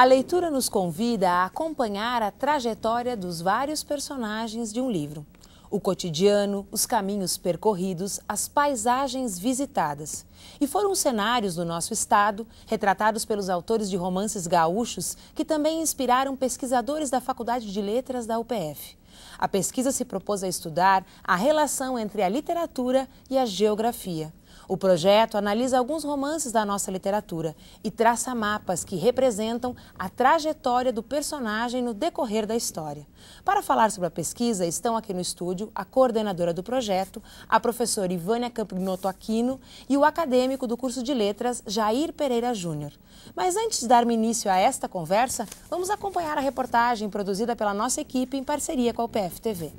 A leitura nos convida a acompanhar a trajetória dos vários personagens de um livro. O cotidiano, os caminhos percorridos, as paisagens visitadas. E foram cenários do nosso estado, retratados pelos autores de romances gaúchos, que também inspiraram pesquisadores da Faculdade de Letras da UPF. A pesquisa se propôs a estudar a relação entre a literatura e a geografia. O projeto analisa alguns romances da nossa literatura e traça mapas que representam a trajetória do personagem no decorrer da história. Para falar sobre a pesquisa, estão aqui no estúdio a coordenadora do projeto, a professora Ivânia Campignoto Aquino e o acadêmico do curso de Letras, Jair Pereira Júnior. Mas antes de darmos início a esta conversa, vamos acompanhar a reportagem produzida pela nossa equipe em parceria com a UPF TV.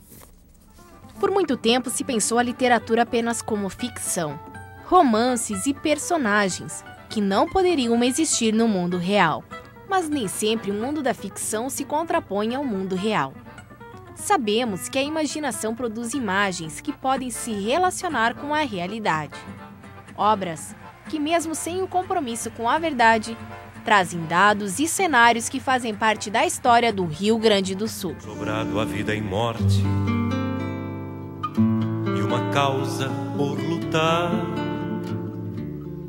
Por muito tempo se pensou a literatura apenas como ficção. Romances e personagens que não poderiam existir no mundo real. Mas nem sempre o mundo da ficção se contrapõe ao mundo real. Sabemos que a imaginação produz imagens que podem se relacionar com a realidade. Obras que, mesmo sem o compromisso com a verdade, trazem dados e cenários que fazem parte da história do Rio Grande do Sul. Sobrado a vida e morte e uma causa por lutar.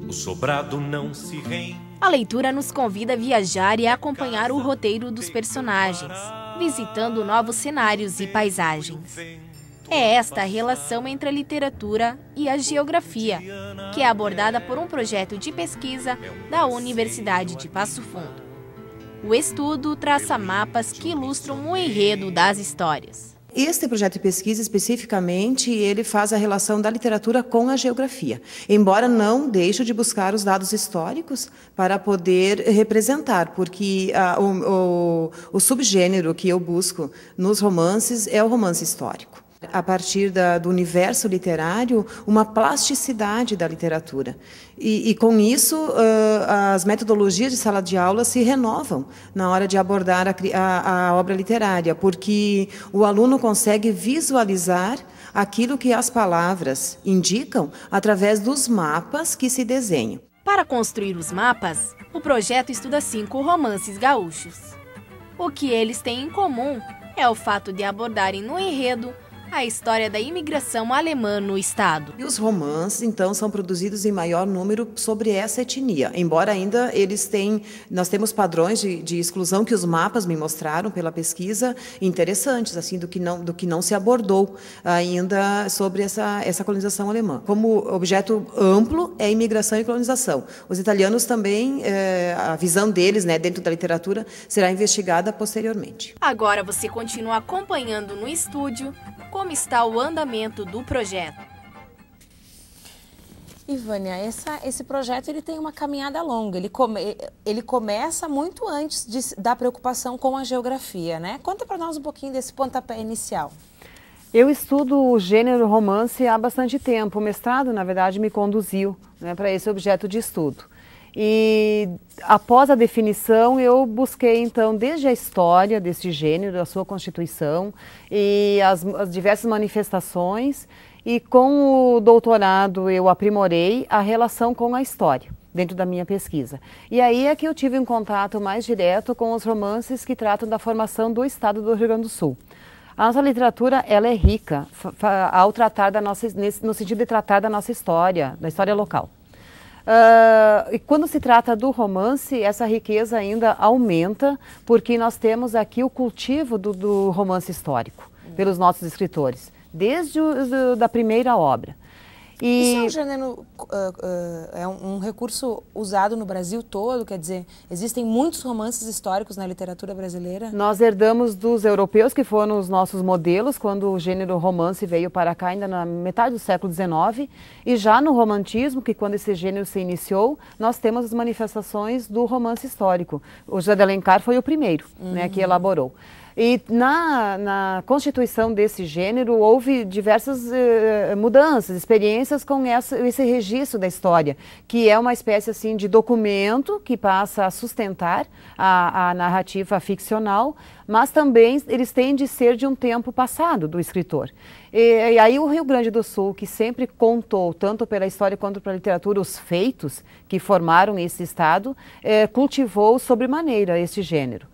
O sobrado não se rende. A leitura nos convida a viajar e a acompanhar o roteiro dos personagens, visitando novos cenários e paisagens. É esta a relação entre a literatura e a geografia, que é abordada por um projeto de pesquisa da Universidade de Passo Fundo. O estudo traça mapas que ilustram o enredo das histórias. Este projeto de pesquisa, especificamente, ele faz a relação da literatura com a geografia, embora não deixe de buscar os dados históricos para poder representar, porque o subgênero que eu busco nos romances é o romance histórico. A partir do universo literário, uma plasticidade da literatura. E com isso, as metodologias de sala de aula se renovam na hora de abordar a obra literária, porque o aluno consegue visualizar aquilo que as palavras indicam através dos mapas que se desenham. Para construir os mapas, o projeto estuda 5 romances gaúchos. O que eles têm em comum é o fato de abordarem no enredo a história da imigração alemã no estado. E os romances, então, são produzidos em maior número sobre essa etnia, embora ainda nós temos padrões de exclusão que os mapas me mostraram pela pesquisa interessantes, assim, do que não se abordou ainda sobre essa colonização alemã. Como objeto amplo é imigração e colonização. Os italianos também, a visão deles, né, dentro da literatura, será investigada posteriormente. Agora você continua acompanhando no estúdio como está o andamento do projeto. Ivânia, esse projeto ele tem uma caminhada longa, ele começa muito antes da preocupação com a geografia, né? Conta para nós um pouquinho desse pontapé inicial. Eu estudo o gênero romance há bastante tempo. O mestrado, na verdade, me conduziu, né, para esse objeto de estudo. E após a definição, eu busquei então desde a história desse gênero, a sua constituição e as diversas manifestações, e com o doutorado eu aprimorei a relação com a história dentro da minha pesquisa. E aí é que eu tive um contato mais direto com os romances que tratam da formação do estado do Rio Grande do Sul. A nossa literatura, ela é rica ao tratar no sentido de tratar da nossa história, da história local. E quando se trata do romance, essa riqueza ainda aumenta, porque nós temos aqui o cultivo do romance histórico, pelos nossos escritores, desde da primeira obra. Isso é um gênero, é um recurso usado no Brasil todo, quer dizer, existem muitos romances históricos na literatura brasileira? Nós herdamos dos europeus, que foram os nossos modelos, quando o gênero romance veio para cá, ainda na metade do século XIX, e já no romantismo, que quando esse gênero se iniciou, nós temos as manifestações do romance histórico. O José de Alencar foi o primeiro, né, que elaborou. E na constituição desse gênero houve diversas mudanças, experiências com esse registro da história, que é uma espécie assim de documento que passa a sustentar a narrativa ficcional, mas também eles têm de ser de um tempo passado do escritor. E aí o Rio Grande do Sul, que sempre contou, tanto pela história quanto pela literatura, os feitos que formaram esse estado, cultivou sobremaneira esse gênero.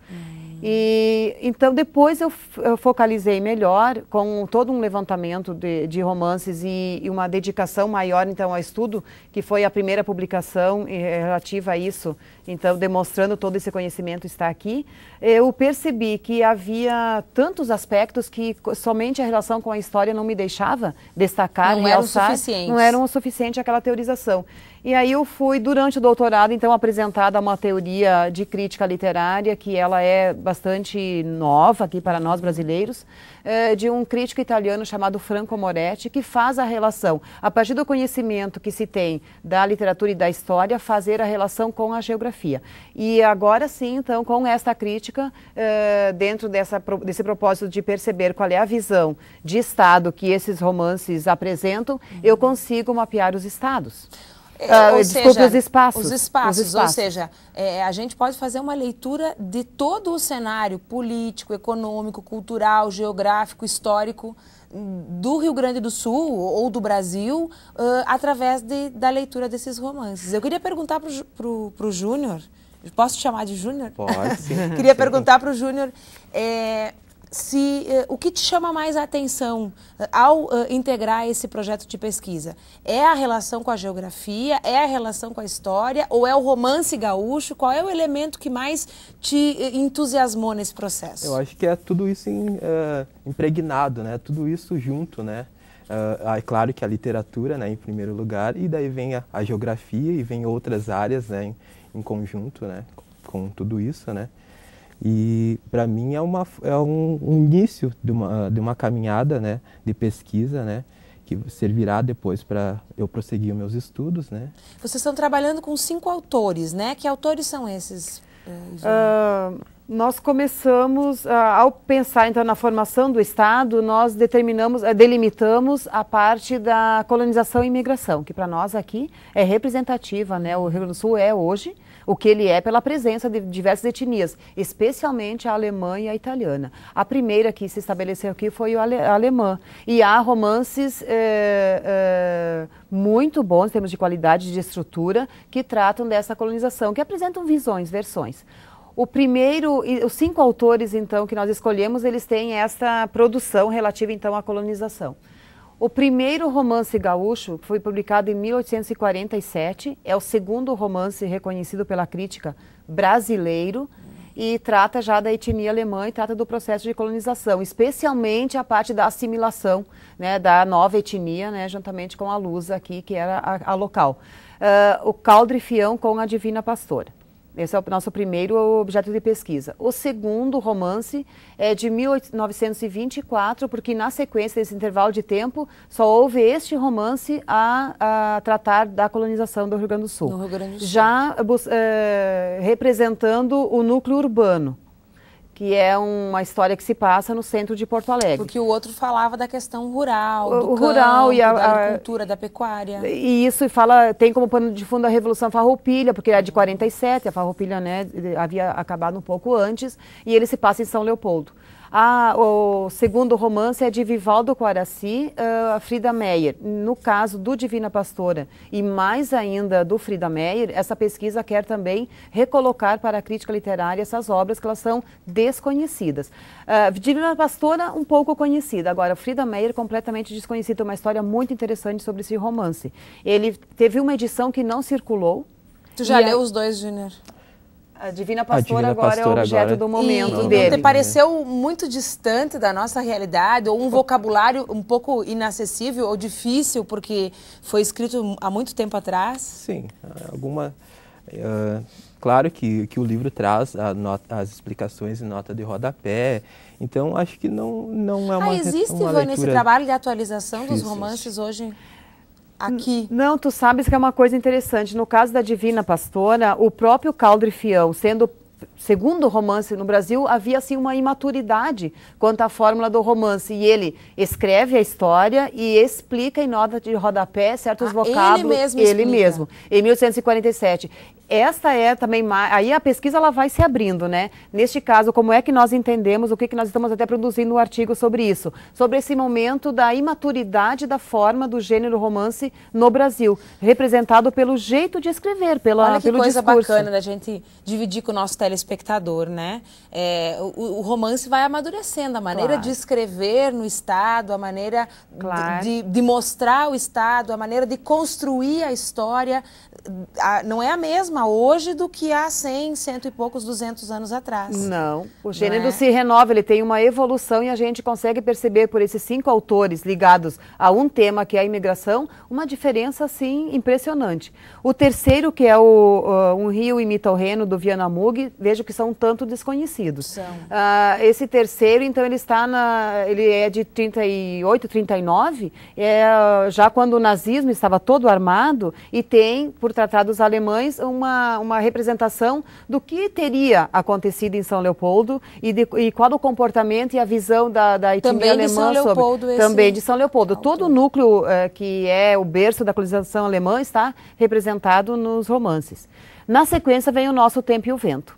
E então depois eu focalizei melhor com todo um levantamento de romances e uma dedicação maior então ao estudo, que foi a primeira publicação relativa a isso, então demonstrando todo esse conhecimento está aqui. Eu percebi que havia tantos aspectos que somente a relação com a história não me deixava destacar, realçar, não eram o suficiente aquela teorização. E aí eu fui, durante o doutorado, então, apresentada uma teoria de crítica literária, que ela é bastante nova aqui para nós brasileiros, de um crítico italiano chamado Franco Moretti, que faz a relação, a partir do conhecimento que se tem da literatura e da história, fazer a relação com a geografia. E agora sim, então, com esta crítica, dentro desse propósito de perceber qual é a visão de Estado que esses romances apresentam, eu consigo mapear os estados. Os espaços. Ou seja, a gente pode fazer uma leitura de todo o cenário político, econômico, cultural, geográfico, histórico do Rio Grande do Sul ou do Brasil através da leitura desses romances. Eu queria perguntar para o Júnior, posso te chamar de Júnior? Pode, sim. Queria perguntar para o Júnior o que te chama mais a atenção ao integrar esse projeto de pesquisa? É a relação com a geografia? É a relação com a história? Ou é o romance gaúcho? Qual é o elemento que mais te entusiasmou nesse processo? Eu acho que é tudo isso impregnado, né? Tudo isso junto, né? É claro que a literatura, né, em primeiro lugar, e daí vem a geografia e vem outras áreas, né, em conjunto, né, com tudo isso, né? E para mim é um início de uma caminhada, né, de pesquisa, né, que servirá depois para eu prosseguir os meus estudos, né. Vocês estão trabalhando com 5 autores, né? Que autores são esses? Nós começamos, ao pensar então na formação do Estado, nós delimitamos a parte da colonização e imigração, que para nós aqui é representativa, né? O Rio Grande do Sul é hoje o que ele é pela presença de diversas etnias, especialmente a alemã e a italiana. A primeira que se estabeleceu aqui foi a alemã. E há romances muito bons em termos de qualidade, de estrutura, que tratam dessa colonização, que apresentam versões. Os 5 autores, então, que nós escolhemos, eles têm essa produção relativa, então, à colonização. O primeiro romance gaúcho foi publicado em 1847, é o segundo romance reconhecido pela crítica brasileiro e trata já da etnia alemã e trata do processo de colonização, especialmente a parte da assimilação, né, da nova etnia, né, juntamente com a Lusa aqui, que era a local. O Caldrifião com a Divina Pastora. Esse é o nosso primeiro objeto de pesquisa. O segundo romance é de 1924, porque na sequência desse intervalo de tempo só houve este romance a tratar da colonização do Rio Grande do Sul. No Rio Grande do Sul. Já representando o núcleo urbano, que é uma história que se passa no centro de Porto Alegre. Porque o outro falava da questão rural, do campo, e da agricultura, da pecuária. E isso tem como pano de fundo a Revolução Farroupilha, porque é de 47, a Farroupilha, né, havia acabado um pouco antes, e ele se passa em São Leopoldo. O segundo romance é de Vivaldo Coaraci, Frida Meyer. No caso do Divina Pastora e mais ainda do Frida Meyer, essa pesquisa quer também recolocar para a crítica literária essas obras que elas são desconhecidas. Divina Pastora um pouco conhecida, agora Frida Meyer completamente desconhecida, uma história muito interessante sobre esse romance. Ele teve uma edição que não circulou. Tu já leu os dois, Júnior? A Divina Pastora agora é o objeto do momento dele. Não te pareceu muito distante da nossa realidade, ou um vocabulário um pouco inacessível ou difícil, porque foi escrito há muito tempo atrás? Sim, claro que o livro traz as explicações em nota de rodapé, então acho que não é uma existe, Ivone, esse trabalho de atualização dos romances hoje? Aqui. Não, tu sabes que é uma coisa interessante. No caso da Divina Pastora, o próprio Caldrifião, sendo segundo romance no Brasil, havia assim uma imaturidade quanto à fórmula do romance. E ele escreve a história e explica em nota de rodapé certos vocábulos. Ele mesmo, em 1847. Esta é também, aí a pesquisa ela vai se abrindo, né? Neste caso, como é que nós entendemos, o que nós estamos até produzindo um artigo sobre isso, sobre esse momento da imaturidade da forma do gênero romance no Brasil, representado pelo jeito de escrever, pelo discurso. Olha que coisa bacana da gente dividir com o nosso telespectador, né? O romance vai amadurecendo, a maneira de escrever no Estado, a maneira de mostrar o Estado, a maneira de construir a história, não é a mesma hoje do que há 100, 100 e poucos, 200 anos atrás. Não, o gênero se renova, ele tem uma evolução e a gente consegue perceber por esses 5 autores ligados a um tema que é a imigração, uma diferença assim impressionante. O terceiro, que é Um Rio Imita o Reno, do Viana Mug, vejo que são um tanto desconhecidos. Esse terceiro, então, ele é de 38, 39, já quando o nazismo estava todo armado e tem, por tratados alemães, uma representação do que teria acontecido em São Leopoldo e qual o comportamento e a visão da etnia alemã sobre... Também de São Leopoldo. Todo o núcleo que é o berço da colonização alemã está representado nos romances. Na sequência vem o Nosso Tempo e o Vento,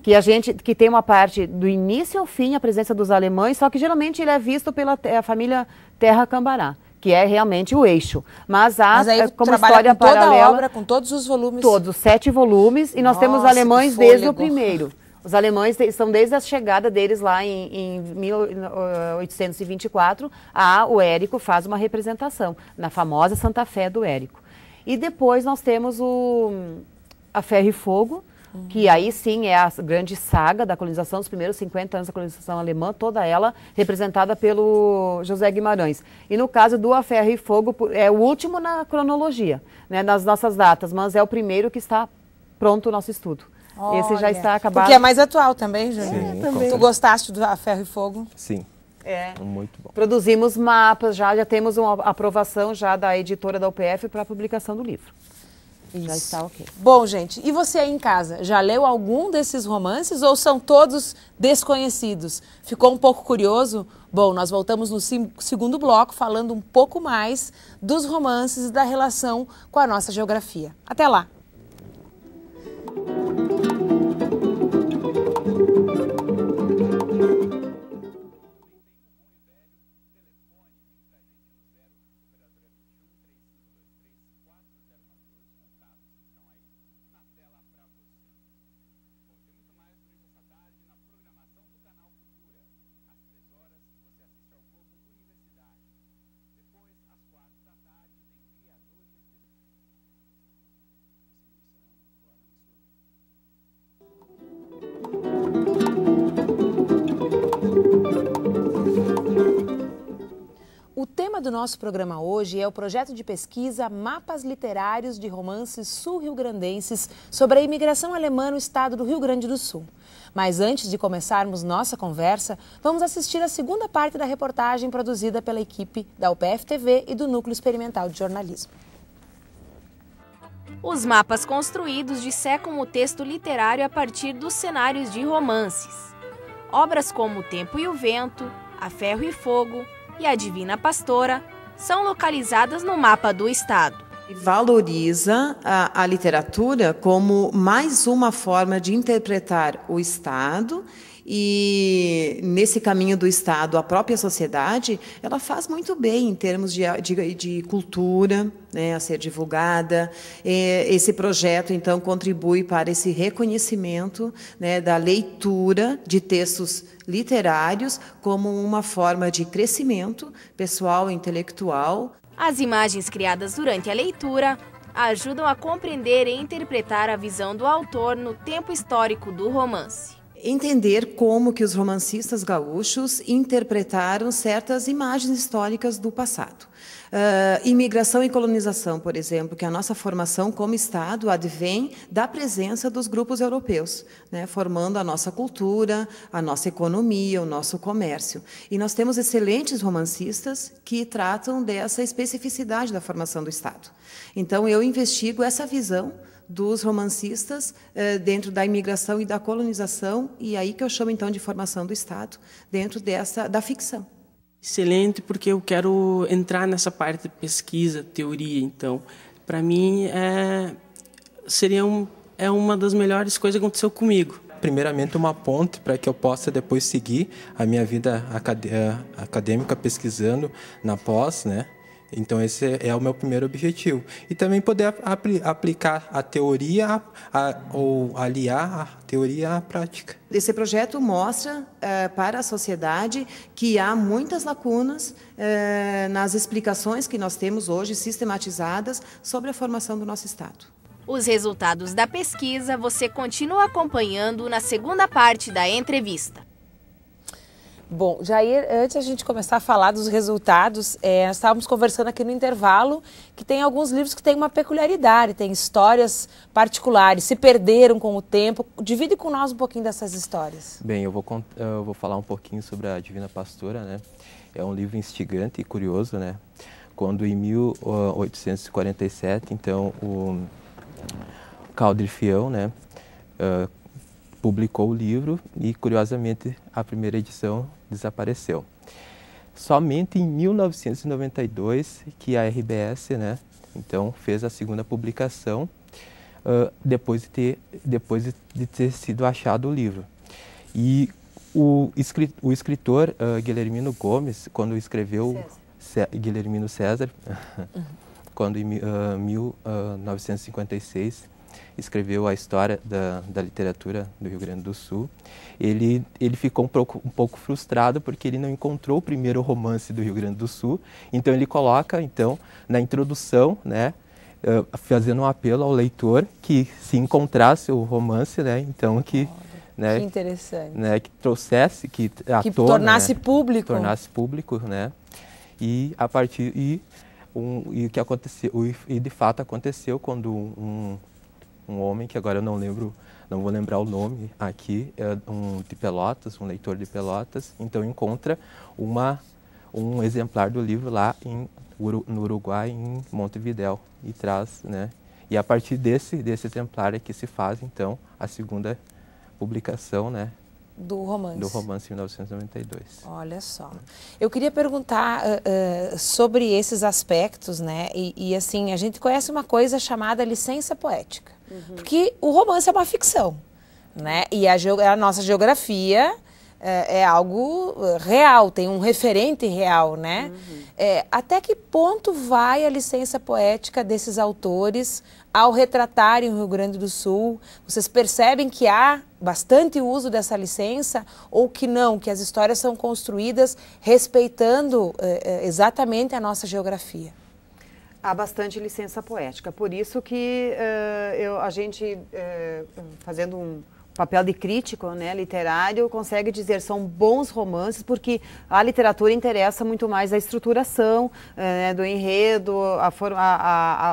que tem uma parte do início ao fim, a presença dos alemães, só que geralmente ele é visto pela família Terra Cambará, que é realmente o eixo. Mas aí como história com toda paralela, a obra, com todos os volumes? Todos, 7 volumes, e nós temos alemães desde o primeiro. Os alemães são desde a chegada deles lá em 1824, o Érico faz uma representação, na famosa Santa Fé do Érico. E depois nós temos A Ferro e Fogo, que aí sim é a grande saga da colonização, os primeiros 50 anos da colonização alemã, toda ela representada pelo José Guimarães. E no caso do A Ferro e Fogo, é o último na cronologia, né, nas nossas datas, mas é o primeiro que está pronto o nosso estudo. Olha, esse já está acabado. Porque é mais atual também, Júnior? Sim, também. Tu gostaste do A Ferro e Fogo? Sim. Muito bom. Produzimos mapas, já temos uma aprovação já da editora da UPF para a publicação do livro. Isso. Já está ok. Bom, gente, e você aí em casa, já leu algum desses romances ou são todos desconhecidos? Ficou um pouco curioso? Bom, nós voltamos no segundo bloco falando um pouco mais dos romances e da relação com a nossa geografia. Até lá! O tema do nosso programa hoje é o projeto de pesquisa Mapas Literários de Romances Sul-Rio-Grandenses sobre a imigração alemã no estado do Rio Grande do Sul. Mas antes de começarmos nossa conversa, vamos assistir a segunda parte da reportagem produzida pela equipe da UPF-TV e do Núcleo Experimental de Jornalismo. Os mapas construídos dissecam o texto literário a partir dos cenários de romances. Obras como O Tempo e o Vento, A Ferro e Fogo e A Divina Pastora são localizadas no mapa do estado. Valoriza a literatura como mais uma forma de interpretar o Estado e, nesse caminho do Estado, a própria sociedade, ela faz muito bem em termos de cultura, né, a ser divulgada. Esse projeto, então, contribui para esse reconhecimento, né, da leitura de textos literários como uma forma de crescimento pessoal e intelectual. As imagens criadas durante a leitura ajudam a compreender e interpretar a visão do autor no tempo histórico do romance. Entender como que os romancistas gaúchos interpretaram certas imagens históricas do passado. Imigração e colonização, por exemplo, que a nossa formação como Estado advém da presença dos grupos europeus, né, formando a nossa cultura, a nossa economia, o nosso comércio. E nós temos excelentes romancistas que tratam dessa especificidade da formação do Estado. Então, eu investigo essa visão dos romancistas dentro da imigração e da colonização, e aí que eu chamo então de formação do Estado, dentro da ficção. Excelente, porque eu quero entrar nessa parte de pesquisa, teoria, então, para mim é uma das melhores coisas que aconteceu comigo. Primeiramente, uma ponte para que eu possa depois seguir a minha vida acadêmica pesquisando na pós, né? Então, esse é o meu primeiro objetivo. E também poder aplicar a teoria ou aliar a teoria à prática. Esse projeto mostra para a sociedade que há muitas lacunas nas explicações que nós temos hoje sistematizadas sobre a formação do nosso Estado. Os resultados da pesquisa você continua acompanhando na segunda parte da entrevista. Bom, Jair, antes de a gente começar a falar dos resultados, nós estávamos conversando aqui no intervalo que tem alguns livros que têm uma peculiaridade, tem histórias particulares, se perderam com o tempo. Divide com nós um pouquinho dessas histórias. Bem, eu vou falar um pouquinho sobre a Divina Pastora, né? É um livro instigante e curioso, né? Quando em 1847, então, o Caldre Fião, né, publicou o livro e, curiosamente, a primeira edição desapareceu. Somente em 1992 que a RBS, né, então, fez a segunda publicação depois de ter sido achado o livro. E o escritor Guilhermino Gomes, quando escreveu Guilhermino César, quando em 1956 escreveu a história da literatura do Rio Grande do Sul, ele ficou um pouco frustrado porque ele não encontrou o primeiro romance do Rio Grande do Sul. Então ele coloca na introdução, né, fazendo um apelo ao leitor que se o romance, né, então que interessante, né, que trouxesse, que tornasse público, né, e a partir e o que aconteceu, e de fato aconteceu quando um homem, que agora eu não vou lembrar o nome aqui, de Pelotas, um leitor de Pelotas, então encontra um exemplar do livro lá no Uruguai, em Montevidéu, e traz, né, e a partir desse exemplar é que se faz, então, a segunda publicação, né, do romance em 1992. Olha só. Eu queria perguntar sobre esses aspectos, né? E assim, a gente conhece uma coisa chamada licença poética. Porque o romance é uma ficção, né? E a nossa geografia é algo real, tem um referente real, né? Até que ponto vai a licença poética desses autores ao retratarem o Rio Grande do Sul? Vocês percebem que há bastante uso dessa licença ou que não, que as histórias são construídas respeitando exatamente a nossa geografia? Há bastante licença poética, por isso que a gente, fazendo um papel de crítico, né, literário, consegue dizer são bons romances, porque a literatura interessa muito mais a estruturação do enredo,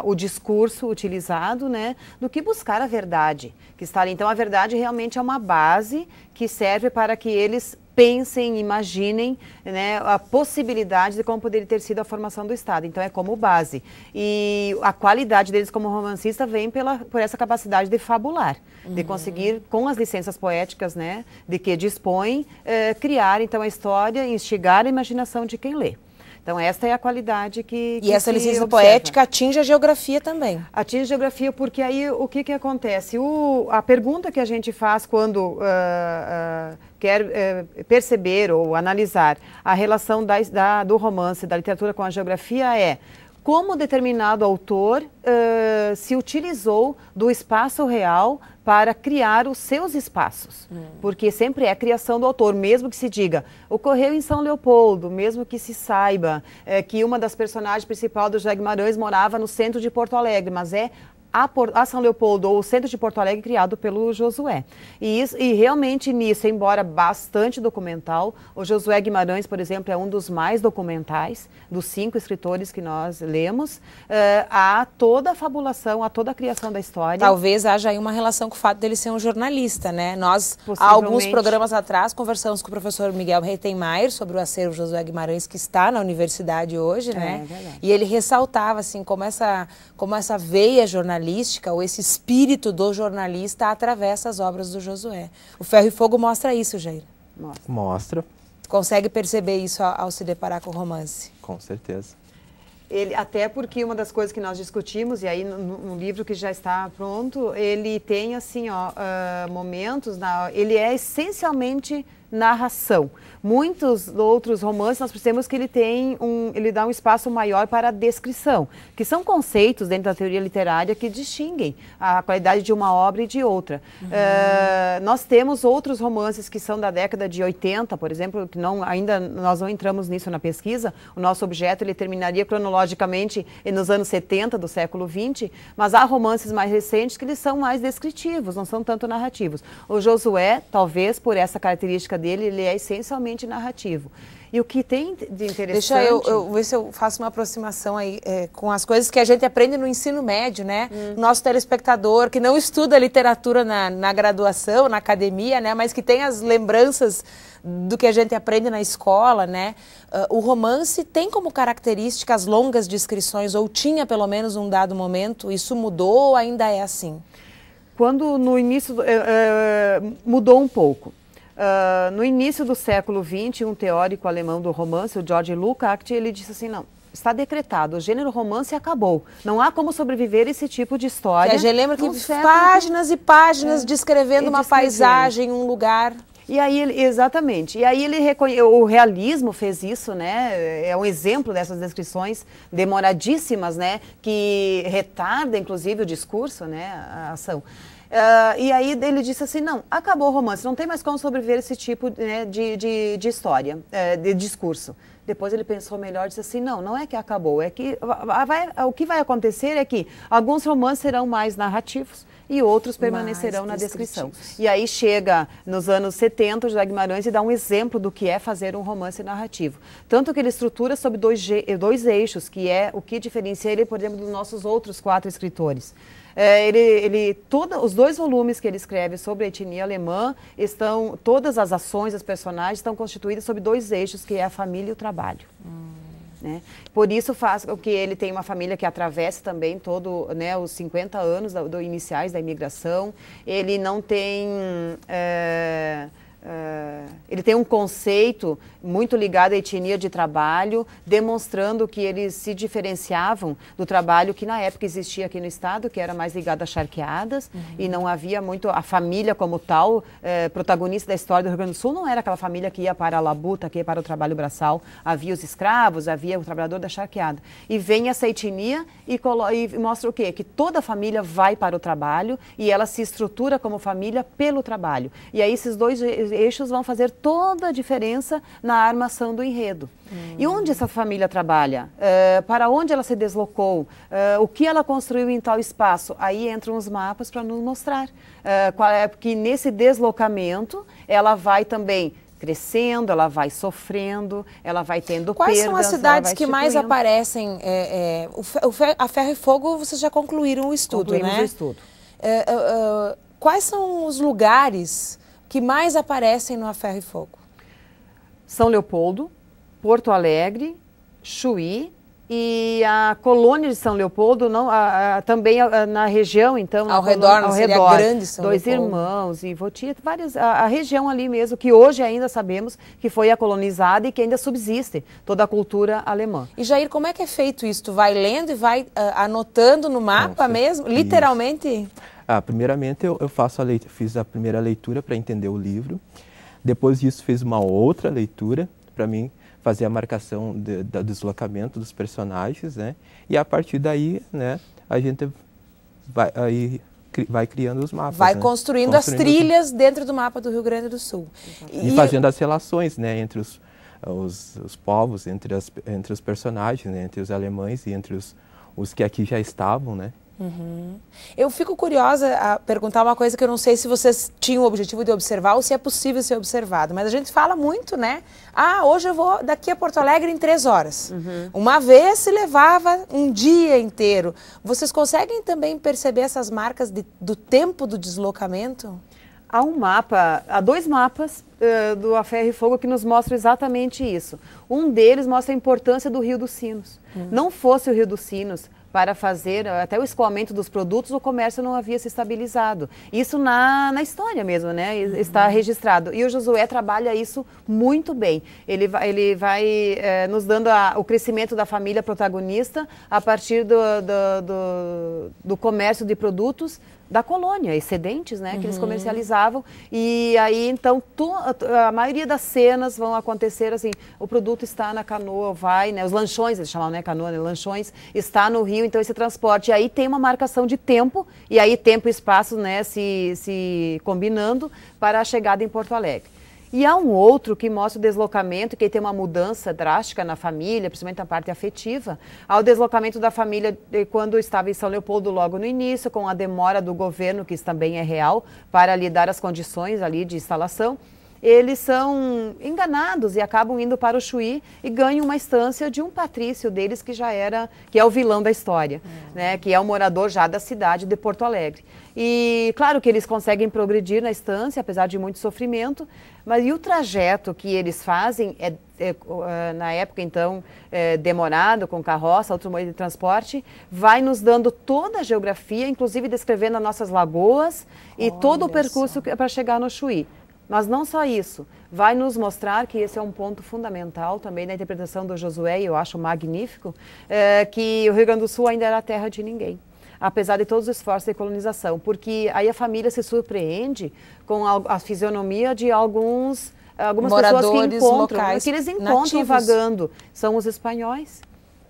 o discurso utilizado, né, do que buscar a verdade que está ali. Então a verdade realmente é uma base que serve para que eles pensem, imaginem, né, a possibilidade de como poderia ter sido a formação do Estado. Então é como base. E a qualidade deles como romancista vem por essa capacidade de fabular, de conseguir, com as licenças poéticas, né, de que dispõem, criar então a história, instigar a imaginação de quem lê. Então, esta é a qualidade que essa licença poética atinge a geografia também. Atinge a geografia porque aí o que acontece? A pergunta que a gente faz quando quer perceber ou analisar a relação do romance, da literatura com a geografia é como determinado autor se utilizou do espaço real para criar os seus espaços. Porque sempre é a criação do autor, mesmo que se diga, ocorreu em São Leopoldo, mesmo que se saiba que uma das personagens principais do José Guimarães morava no centro de Porto Alegre, mas a São Leopoldo, ou o centro de Porto Alegre, criado pelo Josué. E realmente nisso, embora bastante documental, o Josué Guimarães, por exemplo, é um dos mais documentais, dos 5 escritores que nós lemos, há toda a fabulação, há toda a criação da história. Talvez haja aí uma relação com o fato dele ser um jornalista, né? Nós, há alguns programas atrás, conversamos com o professor Miguel Rettenmaier sobre o acervo Josué Guimarães, que está na universidade hoje, né? É verdade. E ele ressaltava, assim, como essa veia jornalística jornalística, ou esse espírito do jornalista atravessa as obras do Josué. O Ferro e Fogo mostra isso, Jair? Mostra. Consegue perceber isso ao se deparar com o romance? Com certeza. Ele, até porque uma das coisas que nós discutimos, e aí no livro que já está pronto, ele tem assim, momentos, ele é essencialmente narração. Muitos outros romances nós percebemos que ele dá um espaço maior para a descrição, que são conceitos dentro da teoria literária que distinguem a qualidade de uma obra e de outra. Nós temos outros romances que são da década de 80, por exemplo, que ainda nós não entramos nisso na pesquisa. O nosso objeto ele terminaria cronologicamente nos anos 70 do século 20, mas há romances mais recentes que eles são mais descritivos, não são tanto narrativos. O Josué, talvez por essa característica dele, ele é essencialmente narrativo. E o que tem de interessante... Deixa eu ver se eu faço uma aproximação aí com as coisas que a gente aprende no ensino médio, né? Nosso telespectador que não estuda literatura na graduação, na academia, né? Mas que tem as lembranças do que a gente aprende na escola, né? O romance tem como característica as longas descrições, ou tinha pelo menos um dado momento, isso mudou ou ainda é assim? Quando no início mudou um pouco. No início do século XX, um teórico alemão do romance, o George Lukács, ele disse assim, não, está decretado, o gênero romance acabou, não há como sobreviver esse tipo de história. A gente lembra que páginas e páginas descrevendo uma paisagem, um lugar... E aí, exatamente, e aí o realismo fez isso, né, é um exemplo dessas descrições demoradíssimas, né, que retarda inclusive o discurso, né, a ação. E aí ele disse assim, não, acabou o romance, não tem mais como sobreviver esse tipo, né, de história, de discurso. Depois ele pensou melhor e disse assim, não é que acabou, é que o que vai acontecer é que alguns romances serão mais narrativos e outros permanecerão na descrição. E aí chega nos anos 70, o José Guimarães e dá um exemplo do que é fazer um romance narrativo. Tanto que ele estrutura sobre dois eixos, que é o que diferencia ele, por exemplo, dos nossos outros 4 escritores. Os 2 volumes que ele escreve sobre a etnia alemã, todas as ações, os personagens estão constituídos sobre 2 eixos, que é a família e o trabalho. Né? Por isso faz com que ele tenha uma família que atravessa também os 50 anos iniciais da imigração. Ele não tem... ele tem um conceito muito ligado à etnia de trabalho, demonstrando que eles se diferenciavam do trabalho que na época existia aqui no estado, que era mais ligado a charqueadas, e não havia muito a família como tal, protagonista da história do Rio Grande do Sul, não era aquela família que ia para a labuta, que ia para o trabalho braçal, havia os escravos, havia o trabalhador da charqueada. E vem essa etnia e mostra o quê? Que toda a família vai para o trabalho e ela se estrutura como família pelo trabalho. E aí esses 2 eixos vão fazer toda a diferença na armação do enredo. E onde essa família trabalha? Para onde ela se deslocou? O que ela construiu em tal espaço? Aí entram os mapas para nos mostrar. Porque nesse deslocamento ela vai também crescendo, ela vai sofrendo, ela vai tendo perdas. Quais são as cidades que mais aparecem? A Ferro e Fogo, vocês já concluíram o estudo, Concluímos né? o estudo. Quais são os lugares que mais aparecem no A Ferro e Fogo? São Leopoldo, Porto Alegre, Chuí e a colônia de São Leopoldo, também na região, então... Ao redor, não seria grande São Dois Leopoldo. Irmãos e Votia, a região ali mesmo, que hoje ainda sabemos que foi colonizada e que ainda subsiste toda a cultura alemã. E Jair, como é que é feito isso? Tu vai lendo e vai anotando no mapa mesmo? Literalmente? Primeiramente eu fiz a primeira leitura para entender o livro. Depois disso fiz uma outra leitura para mim fazer a marcação do deslocamento dos personagens, né? E a partir daí, né, a gente vai criando os mapas. Vai, né? construindo as trilhas dentro do mapa do Rio Grande do Sul. E fazendo as relações, né, entre os povos, entre os personagens, né, entre os alemães e entre os que aqui já estavam, né? Eu fico curiosa a perguntar uma coisa que eu não sei se vocês tinham o objetivo de observar ou se é possível ser observado, mas a gente fala muito, né? Hoje eu vou daqui a Porto Alegre em 3 horas. Uma vez se levava um dia inteiro. Vocês conseguem também perceber essas marcas do tempo do deslocamento? Há 2 mapas do A Ferro e Fogo que nos mostram exatamente isso. Um deles mostra a importância do Rio dos Sinos. Não fosse o Rio dos Sinos, para fazer até o escoamento dos produtos, o comércio não havia se estabilizado. Isso na história mesmo, né? Está registrado. E o Josué trabalha isso muito bem. Ele vai nos dando o crescimento da família protagonista a partir do comércio de produtos da colônia, excedentes, né, que eles comercializavam. E aí, então, a maioria das cenas vão acontecer assim, o produto está na canoa, vai, né, os lanchões, eles chamavam, né, canoa, né, lanchões, está no rio, então esse transporte. E aí tem uma marcação de tempo, e aí tempo e espaço, né, se combinando para a chegada em Porto Alegre. E há um outro que mostra o deslocamento, que tem uma mudança drástica na família, principalmente na parte afetiva. Há o deslocamento da família quando estava em São Leopoldo logo no início, com a demora do governo, que isso também é real, para lhe dar as condições ali de instalação. Eles são enganados e acabam indo para o Chuí e ganham uma estância de um patrício deles que é o vilão da história, né, que é o morador já da cidade de Porto Alegre. E claro que eles conseguem progredir na estância, apesar de muito sofrimento, mas e o trajeto que eles fazem na época então demorado, com carroça, outro meio de transporte, vai nos dando toda a geografia, inclusive descrevendo as nossas lagoas e todo o percurso para chegar no Chuí. Mas não só isso, vai nos mostrar que esse é um ponto fundamental também na interpretação do Josué, e eu acho magnífico, que o Rio Grande do Sul ainda era terra de ninguém, apesar de todos os esforços de colonização, porque aí a família se surpreende com a fisionomia de algumas pessoas que encontram, que eles encontram vagando, são os espanhóis.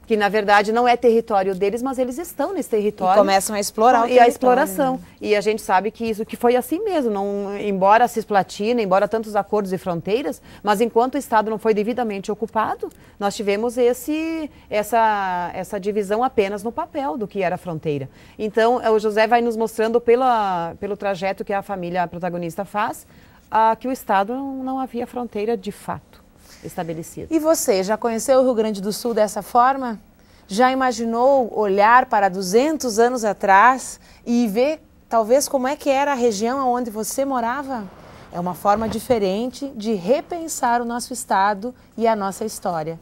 Que na verdade não é território deles, mas eles estão nesse território. E começam a explorar o território. E a exploração. Né? E a gente sabe que isso que foi assim mesmo, embora a Cisplatina, embora tantos acordos e fronteiras, mas enquanto o Estado não foi devidamente ocupado, nós tivemos essa divisão apenas no papel do que era a fronteira. Então, o José vai nos mostrando pelo trajeto que a família protagonista faz, que o Estado não havia fronteira de fato estabelecida. E você, já conheceu o Rio Grande do Sul dessa forma? Já imaginou olhar para 200 anos atrás e ver talvez como é que era a região onde você morava? É uma forma diferente de repensar o nosso estado e a nossa história.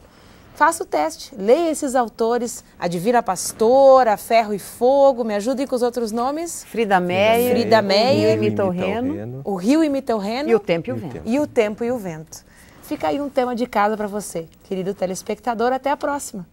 Faça o teste, leia esses autores, A Divina Pastora, Ferro e Fogo, me ajudem com os outros nomes? Frida Meyer, O Rio Imita o Reno. O Rio Imita o Reno. E o Tempo e o Vento. E o Tempo e o Vento. Fica aí um tema de casa para você, querido telespectador. Até a próxima.